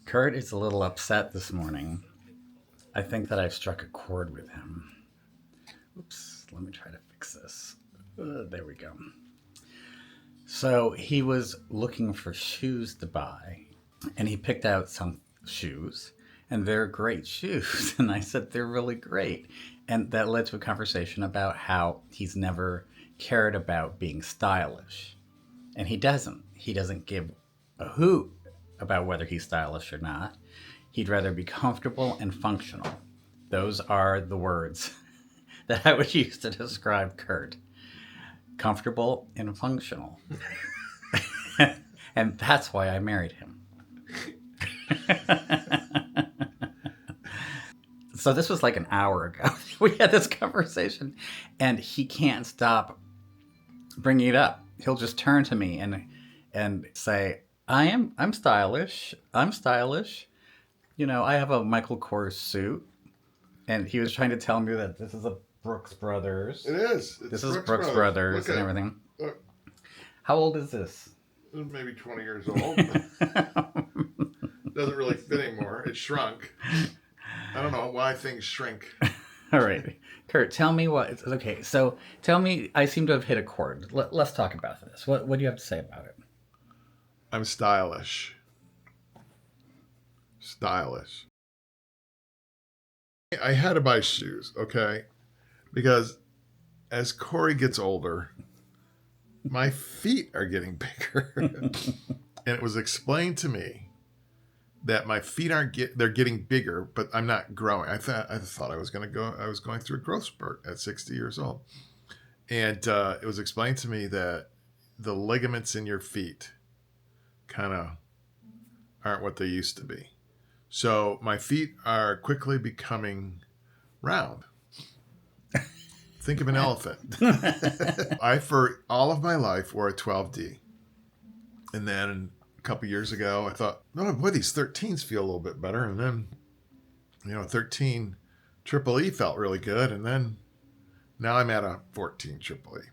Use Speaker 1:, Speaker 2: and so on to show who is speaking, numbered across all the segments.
Speaker 1: Curt is a little upset this morning. I think that I've struck a chord with him. Oops, let me try to fix this. There we go. So he was looking for shoes to buy, and he picked out some shoes, and they're great shoes. And I said, they're really great. And that led to a conversation about how he's never cared about being stylish. And he doesn't. He doesn't give a hoot about whether he's stylish or not. He'd rather be comfortable and functional. Those are the words that I would use to describe Curt. Comfortable and functional. And that's why I married him. So this was like an hour ago. We had this conversation, and he can't stop bringing it up. He'll just turn to me and say, I'm stylish. I'm stylish. You know, I have a Michael Kors suit. And he was trying to tell me that this is a Brooks Brothers.
Speaker 2: It is.
Speaker 1: This is Brooks Brothers and everything.
Speaker 2: Look,
Speaker 1: how old is this?
Speaker 2: maybe 20 years old. Doesn't really fit anymore. It shrunk. I don't know why things shrink.
Speaker 1: All right. Curt, tell me what... Okay, so tell me... I seem to have hit a chord. Let's talk about this. What do you have to say about it?
Speaker 2: I'm stylish. Stylish. I had to buy shoes, okay? Because as Cory gets older, my feet are getting bigger. And it was explained to me that my feet they're getting bigger, but I'm not growing. I thought I was going through a growth spurt at 60 years old. And it was explained to me that the ligaments in your feet kind of aren't what they used to be. So my feet are quickly becoming round. Think of an elephant. I, for all of my life, wore a 12D. And then a couple years ago, I thought, oh boy, these 13s feel a little bit better. And then, 13 Triple E felt really good. And then now I'm at a 14 Triple E.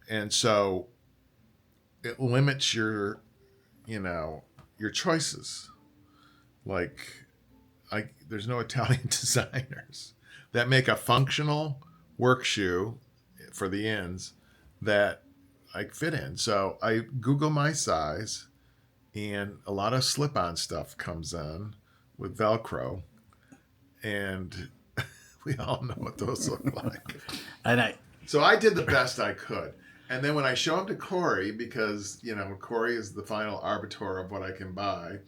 Speaker 2: And so it limits your choices. Like, there's no Italian designers that make a functional work shoe for the ends that I fit in. So I Google my size, and a lot of slip-on stuff comes in with Velcro, and we all know what those look like. So I did the best I could. And then when I show them to Cory, because, Cory is the final arbiter of what I can buy,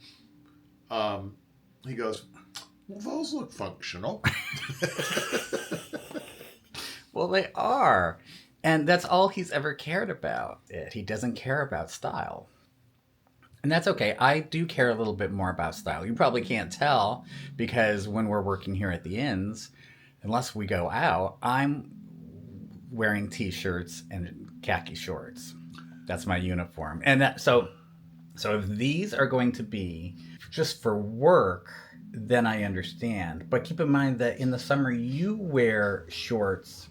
Speaker 2: he goes, well, those look functional.
Speaker 1: Well, they are. And that's all he's ever cared about. He doesn't care about style. And that's okay. I do care a little bit more about style. You probably can't tell because when we're working here at the inns, unless we go out, I'm wearing t-shirts and khaki shorts. That's my uniform. And so if these are going to be just for work, then I understand. But keep in mind that in the summer you wear shorts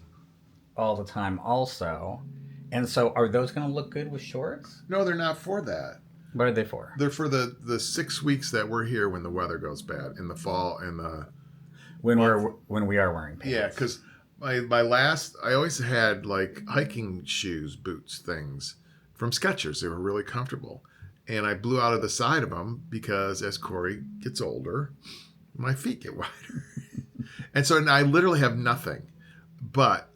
Speaker 1: all the time also. And so are those going to look good with shorts?
Speaker 2: No, they're not for that.
Speaker 1: What are they for?
Speaker 2: They're for the 6 weeks that we're here when the weather goes bad in the fall and the
Speaker 1: when we are wearing pants.
Speaker 2: Yeah, because I always had like hiking shoes, boots, things from Skechers. They were really comfortable. And I blew out of the side of them because as Cory gets older, my feet get wider. And so I literally have nothing. But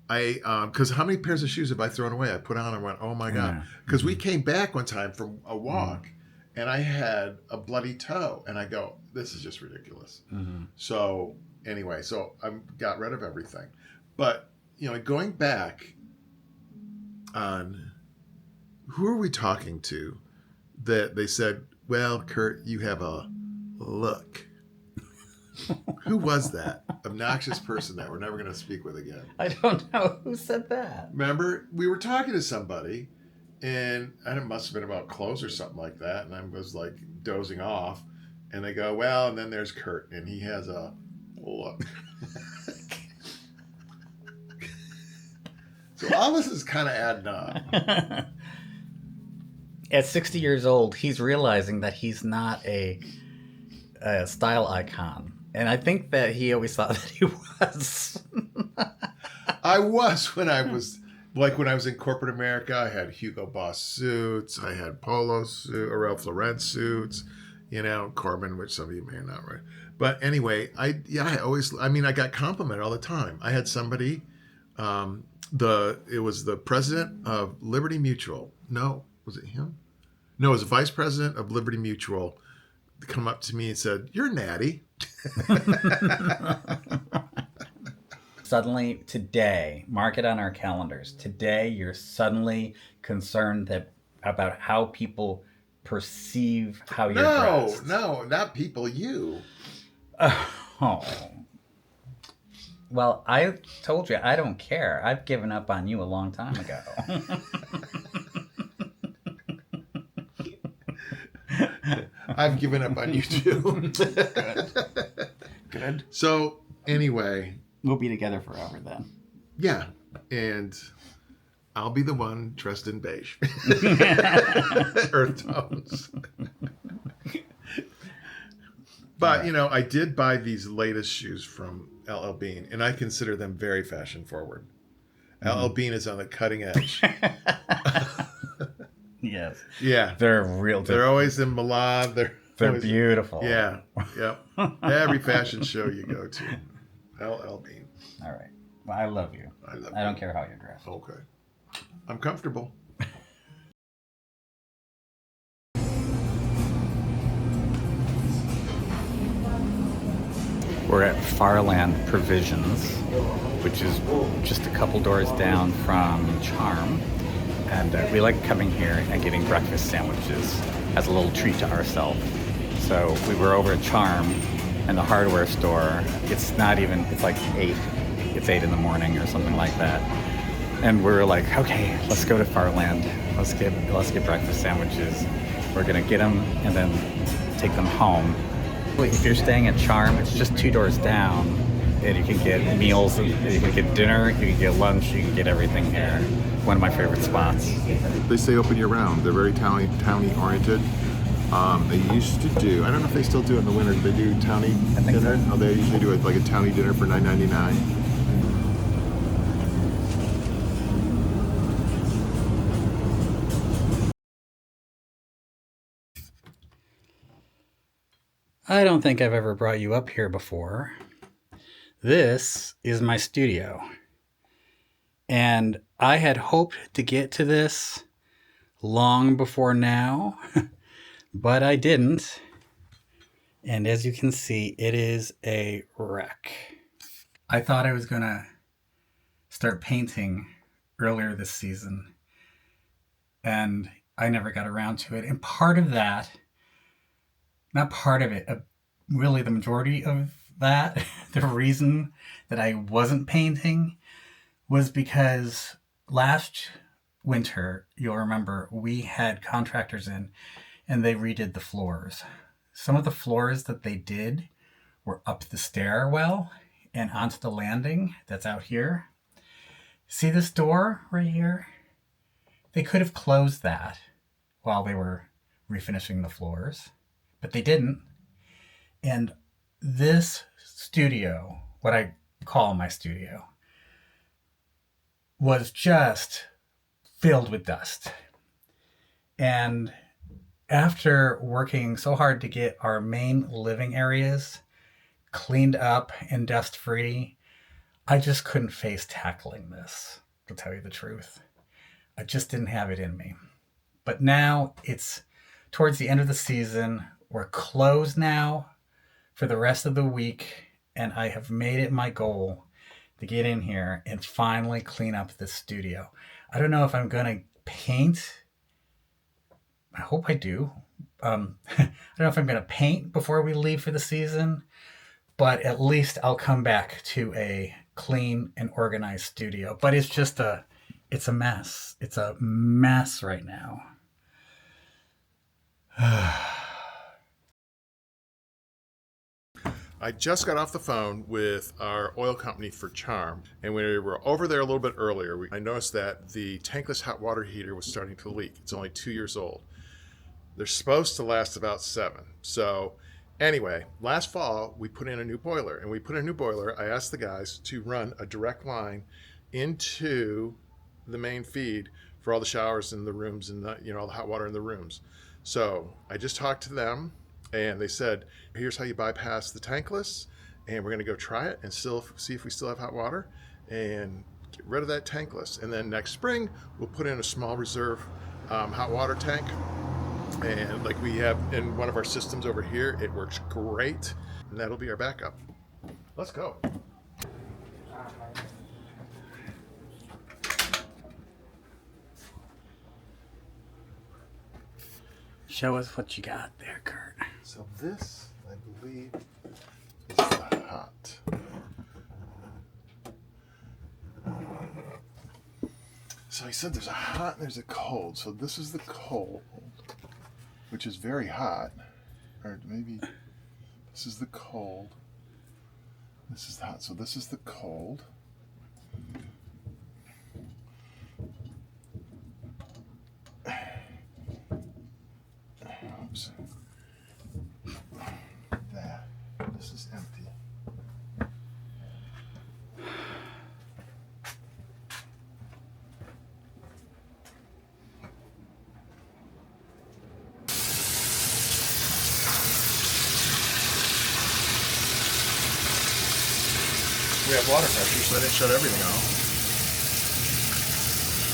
Speaker 2: because how many pairs of shoes have I thrown away? I put on and went, oh my God. Because we came back one time from a walk and I had a bloody toe. And I go, this is just ridiculous. Mm-hmm. So anyway, I got rid of everything. But, going back on who are we talking to? That they said, well, Curt, you have a look. Who was that obnoxious person that we're never going to speak with again?
Speaker 1: I don't know. Who said that?
Speaker 2: Remember, we were talking to somebody, and it must have been about clothes or something like that, and I was like dozing off, and they go, well, and then there's Curt, and he has a look. So all this is kind of adding up.
Speaker 1: At 60 years old, he's realizing that he's not a a style icon. And I think that he always thought that he was.
Speaker 2: I was when I was in corporate America. I had Hugo Boss suits. I had Polo suit, or Ralph Lauren suits. Corbin, which some of you may not right. But anyway, I got complimented all the time. I had somebody, it was the president of Liberty Mutual. No, was it him? No, it was the vice president of Liberty Mutual. Come up to me and said, "You're natty."
Speaker 1: Suddenly, today, mark it on our calendars. Today, you're suddenly concerned about how people perceive how you're dressed.
Speaker 2: No, not people. You.
Speaker 1: Oh. Well, I told you I don't care. I've given up on you a long time ago.
Speaker 2: I've given up on you too.
Speaker 1: Good.
Speaker 2: So anyway,
Speaker 1: we'll be together forever then.
Speaker 2: Yeah, and I'll be the one dressed in beige, earth tones. But I did buy these latest shoes from LL Bean, and I consider them very fashion forward. LL Bean is on the cutting edge.
Speaker 1: Yes.
Speaker 2: Yeah.
Speaker 1: They're real.
Speaker 2: They're always in Milan. They're
Speaker 1: beautiful.
Speaker 2: Yeah. Yep. Every fashion show you go to. LL Bean.
Speaker 1: All right. Well, I love you. I don't care how you're dressed.
Speaker 2: Okay. I'm comfortable.
Speaker 1: We're at Farland Provisions, which is just a couple doors down from Charm. And we like coming here and getting breakfast sandwiches as a little treat to ourselves. So we were over at Charm and the hardware store. It's like 8. It's 8 in the morning or something like that. And we were like, okay, let's go to Farland. Let's get breakfast sandwiches. We're gonna get them and then take them home. If you're staying at Charm, it's just 2 doors down, and you can get meals, you can get dinner, you can get lunch, you can get everything here. One of my favorite spots.
Speaker 3: They stay open year round. They're very towny oriented. They used to do, I don't know if they still do it in the winter. Do they do towny dinner?
Speaker 1: So.
Speaker 3: Oh, they usually do it like a towny dinner for $9.99.
Speaker 1: I don't think I've ever brought you up here before. This is my studio. And I had hoped to get to this long before now, but I didn't. And as you can see, it is a wreck. I thought I was going to start painting earlier this season, and I never got around to it. And part of that, not part of it, really the majority of that, the reason that I wasn't painting was because last winter, you'll remember, we had contractors in and they redid the floors. Some of the floors that they did were up the stairwell and onto the landing that's out here. See this door right here? They could have closed that while they were refinishing the floors, but they didn't. And this studio, what I call my studio, was just filled with dust. And after working so hard to get our main living areas cleaned up and dust free, I just couldn't face tackling this, to tell you the truth. I just didn't have it in me. But now it's towards the end of the season. We're closed now for the rest of the week, and I have made it my goal to get in here and finally clean up this studio. I don't know if I'm going to paint. I hope I do. I don't know if I'm going to paint before we leave for the season, but at least I'll come back to a clean and organized studio. But it's just it's a mess. It's a mess right now.
Speaker 2: I just got off the phone with our oil company for Charm, and when we were over there a little bit earlier, I noticed that the tankless hot water heater was starting to leak. It's only 2 years old. They're supposed to last about 7. So Anyway, last fall we put in a new boiler, and we put in a new boiler. I asked the guys to run a direct line into the main feed for all the showers in the rooms and the, all the hot water in the rooms. So I just talked to them, and they said, here's how you bypass the tankless, and we're going to go try it and still see if we still have hot water and get rid of that tankless. And then next spring we'll put in a small reserve hot water tank. And like we have in one of our systems over here, it works great, and that'll be our backup. Let's go.
Speaker 1: Show us what you got there, Curt.
Speaker 2: So this, I believe, is the hot. So he said there's a hot and there's a cold. So this is the cold, which is very hot. Or maybe this is the cold. This is the hot. So this is the cold. Oops. That. This is empty. We have water pressure, so I didn't shut everything off.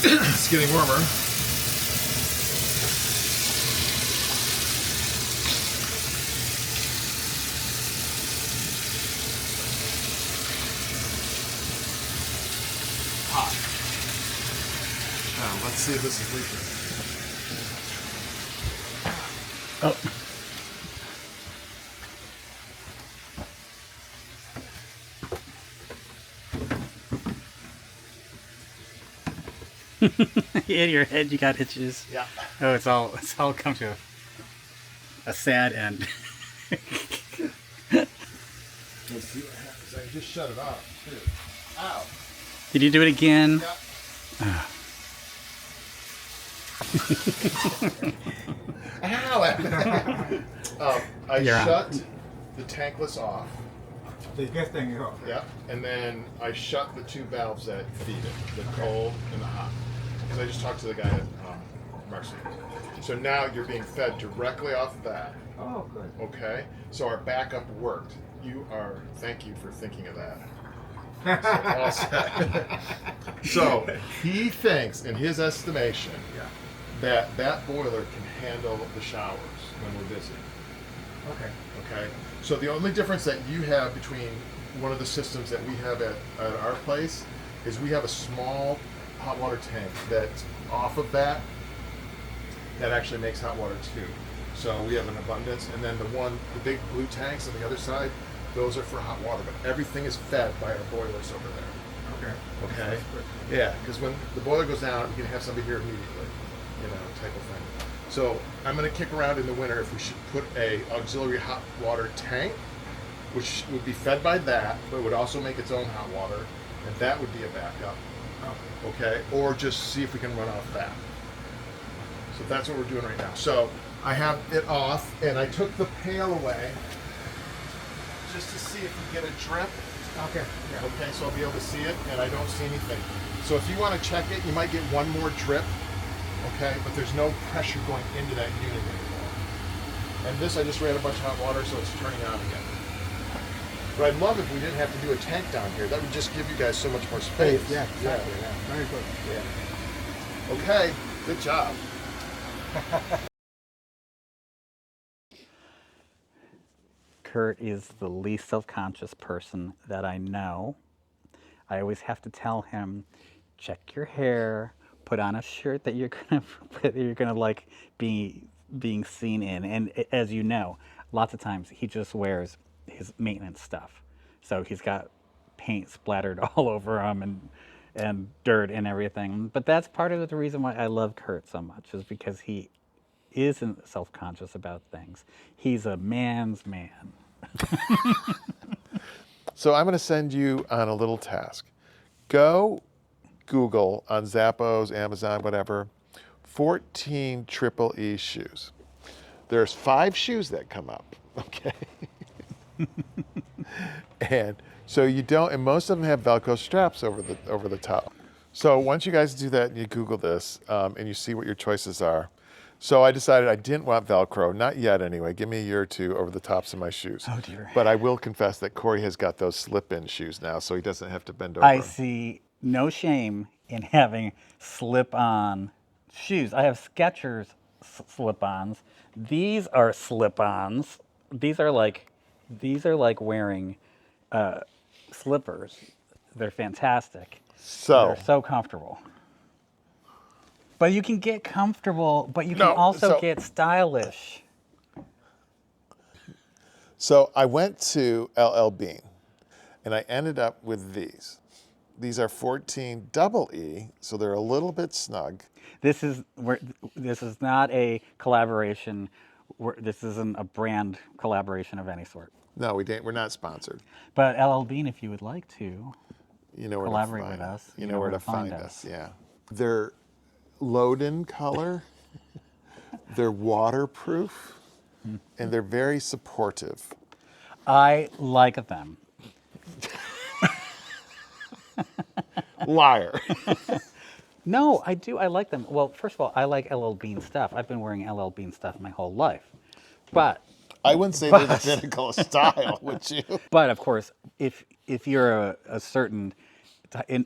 Speaker 2: It's getting warmer. Hot. Now, let's see if this is leaking.
Speaker 1: Oh. In your head, you got itches.
Speaker 2: Yeah.
Speaker 1: Oh, it's all come to a sad end.
Speaker 2: Let's see what happens. I just shut it off, too. Ow.
Speaker 1: Did you do it again?
Speaker 2: Yeah. Ow. I
Speaker 1: You're
Speaker 2: shut
Speaker 1: out.
Speaker 2: the tankless off.
Speaker 4: The good thing is off.
Speaker 2: Yeah, and then I shut the two valves that feed it, the cold and the hot. Because I just talked to the guy at Marcy. So now you're being fed directly off of that.
Speaker 4: Oh, good.
Speaker 2: Okay, so our backup worked. Thank you for thinking of that. So, all set. So he thinks, in his estimation, that boiler can handle the showers when we're busy.
Speaker 4: Okay.
Speaker 2: Okay, so the only difference that you have between one of the systems that we have at our place is we have a small hot water tank that's off of that actually makes hot water too. So we have an abundance, and then the big blue tanks on the other side, those are for hot water, but everything is fed by our boilers over there.
Speaker 4: Okay.
Speaker 2: Okay? Yeah, because when the boiler goes down, you can have somebody here immediately, type of thing. So I'm going to kick around in the winter if we should put a auxiliary hot water tank, which would be fed by that, but would also make its own hot water, and that would be a backup. Okay, or just see if we can run off that. So that's what we're doing right now. So I have it off, and I took the pail away just to see if we get a drip.
Speaker 4: Okay. Yeah.
Speaker 2: Okay, so I'll be able to see it, and I don't see anything. So if you want to check it, you might get one more drip. Okay, but there's no pressure going into that unit anymore. And this, I just ran a bunch of hot water, so it's turning on again. But I'd love if we didn't have to do a tank down here. That would just give you guys so much more space.
Speaker 4: Yeah, exactly. Yeah. Very good.
Speaker 2: Yeah. Okay, good job.
Speaker 1: Curt is the least self-conscious person that I know. I always have to tell him, check your hair, put on a shirt that you're gonna like being seen in. And as you know, lots of times he just wears his maintenance stuff. So he's got paint splattered all over him and dirt and everything. But that's part of the reason why I love Curt so much, is because he isn't self-conscious about things. He's a man's man.
Speaker 2: So I'm going to send you on a little task. Go Google on Zappos, Amazon, whatever, 14 Triple E shoes. There's 5 shoes that come up.
Speaker 3: Okay. And so you don't, and most of them have Velcro straps over the top. So once you guys do that and you Google this and you see what your choices are. So I decided I didn't want Velcro, not yet anyway. Give me a year or two over the tops of my shoes.
Speaker 1: Oh dear.
Speaker 3: But I will confess that Cory has got those slip-in shoes now, so he doesn't have to bend over.
Speaker 1: I see no shame in having slip-on shoes. I have Skechers slip-ons. These are slip-ons. These are like wearing slippers. They're fantastic.
Speaker 3: So
Speaker 1: They're so comfortable. But you can get comfortable, but you can
Speaker 3: No,
Speaker 1: also
Speaker 3: so-
Speaker 1: get stylish.
Speaker 3: So I went to LL Bean, and I ended up with these. These are 14 double E, so they're a little bit snug.
Speaker 1: This is not a collaboration. This isn't a brand collaboration of any sort.
Speaker 3: No, we're not sponsored.
Speaker 1: But LL Bean, if you would like to,
Speaker 3: You know where
Speaker 1: collaborate
Speaker 3: to find
Speaker 1: with us.
Speaker 3: You know where to find us. Yeah, they're load-in color. They're waterproof, and they're very supportive.
Speaker 1: I like them.
Speaker 3: Liar.
Speaker 1: No, I do. I like them. Well, first of all, I like LL Bean stuff. I've been wearing LL Bean stuff my whole life. But
Speaker 3: I wouldn't say they're the pinnacle of style, would you?
Speaker 1: But of course, if you're a certain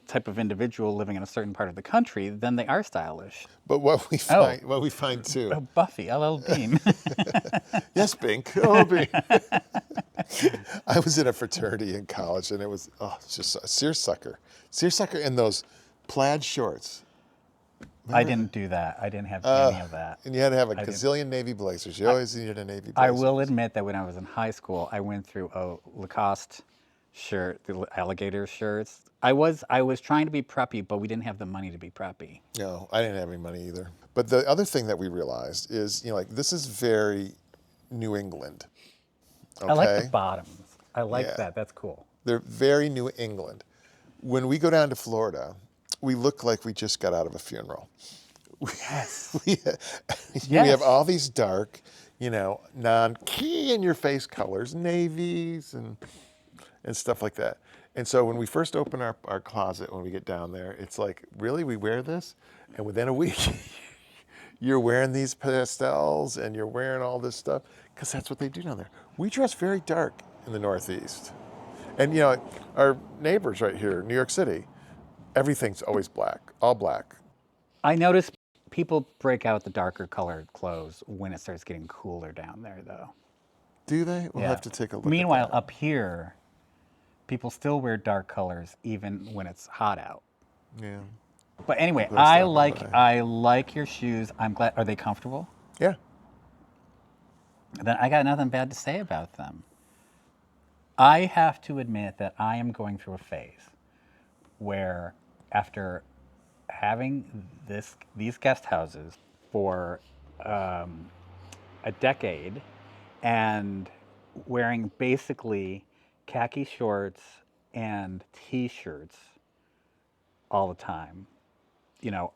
Speaker 1: type of individual living in a certain part of the country, then they are stylish.
Speaker 3: But what we find too.
Speaker 1: Oh, Buffy, LL Bean.
Speaker 3: Yes, Bink. Oh, Bink. I was in a fraternity in college, and it was it's just a seersucker. Seersucker in those plaid shorts.
Speaker 1: I didn't do that. I didn't have any of that.
Speaker 3: And you had to have a gazillion navy blazers. You always needed a navy blazer.
Speaker 1: I will admit that when I was in high school, I went through a Lacoste shirt, the alligator shirts. I was trying to be preppy, but we didn't have the money to be preppy.
Speaker 3: No, I didn't have any money either. But the other thing that we realized is, like, this is very New England. Okay?
Speaker 1: I like the bottoms. I like
Speaker 3: Yeah.
Speaker 1: that. That's cool.
Speaker 3: They're very New England. When we go down to Florida, we look like we just got out of a funeral.
Speaker 1: Yes.
Speaker 3: We have all these dark, non-key in your face colors, navies and stuff like that. And so when we first open our closet, when we get down there, it's like, really, we wear this? And within a week, you're wearing these pastels and you're wearing all this stuff, because that's what they do down there. We dress very dark in the Northeast. And, our neighbors right here, New York City, everything's always black, all black.
Speaker 1: I notice people break out the darker colored clothes when it starts getting cooler down there, though.
Speaker 3: Do they? We'll
Speaker 1: Yeah.
Speaker 3: have to take a look
Speaker 1: Meanwhile,
Speaker 3: at that.
Speaker 1: up here, people still wear dark colors even when it's hot out.
Speaker 3: Yeah.
Speaker 1: But anyway,
Speaker 3: That's
Speaker 1: I
Speaker 3: not
Speaker 1: like
Speaker 3: bad.
Speaker 1: I like your shoes. I'm glad. Are they comfortable?
Speaker 3: Yeah.
Speaker 1: Then I got nothing bad to say about them. I have to admit that I am going through a phase where, after having these guest houses for a decade and wearing basically khaki shorts and t-shirts all the time,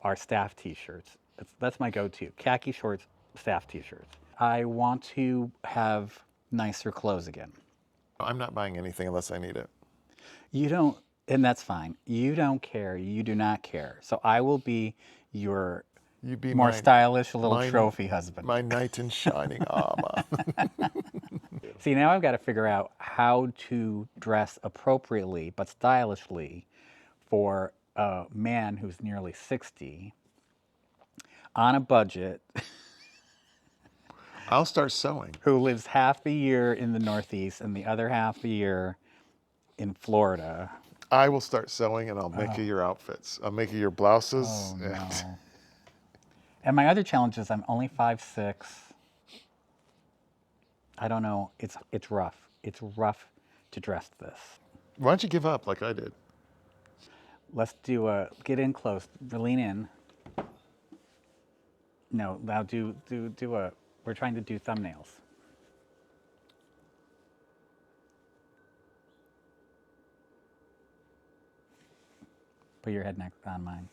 Speaker 1: our staff t-shirts. That's my go-to. Khaki shorts, staff t-shirts. I want to have nicer clothes again.
Speaker 3: I'm not buying anything unless I need it.
Speaker 1: You don't, and that's fine. You don't care. You do not care. So I will be your
Speaker 3: You be
Speaker 1: more
Speaker 3: my,
Speaker 1: stylish little
Speaker 3: my-
Speaker 1: trophy husband.
Speaker 3: my knight in shining armor.
Speaker 1: See, now I've got to figure out how to dress appropriately but stylishly for a man who's nearly 60 on a budget
Speaker 3: I'll start sewing.
Speaker 1: who lives half the year in the Northeast and the other half the year in Florida.
Speaker 3: I will start sewing, and I'll make you your outfits. I'll make you your blouses.
Speaker 1: Oh,
Speaker 3: and-
Speaker 1: no. And my other challenge is I'm only 5'6". I don't know. It's rough. It's rough to dress this.
Speaker 3: Why don't you give up like I did?
Speaker 1: Let's get in close. Lean in. No, now we're trying to do thumbnails. Put your head next on mine.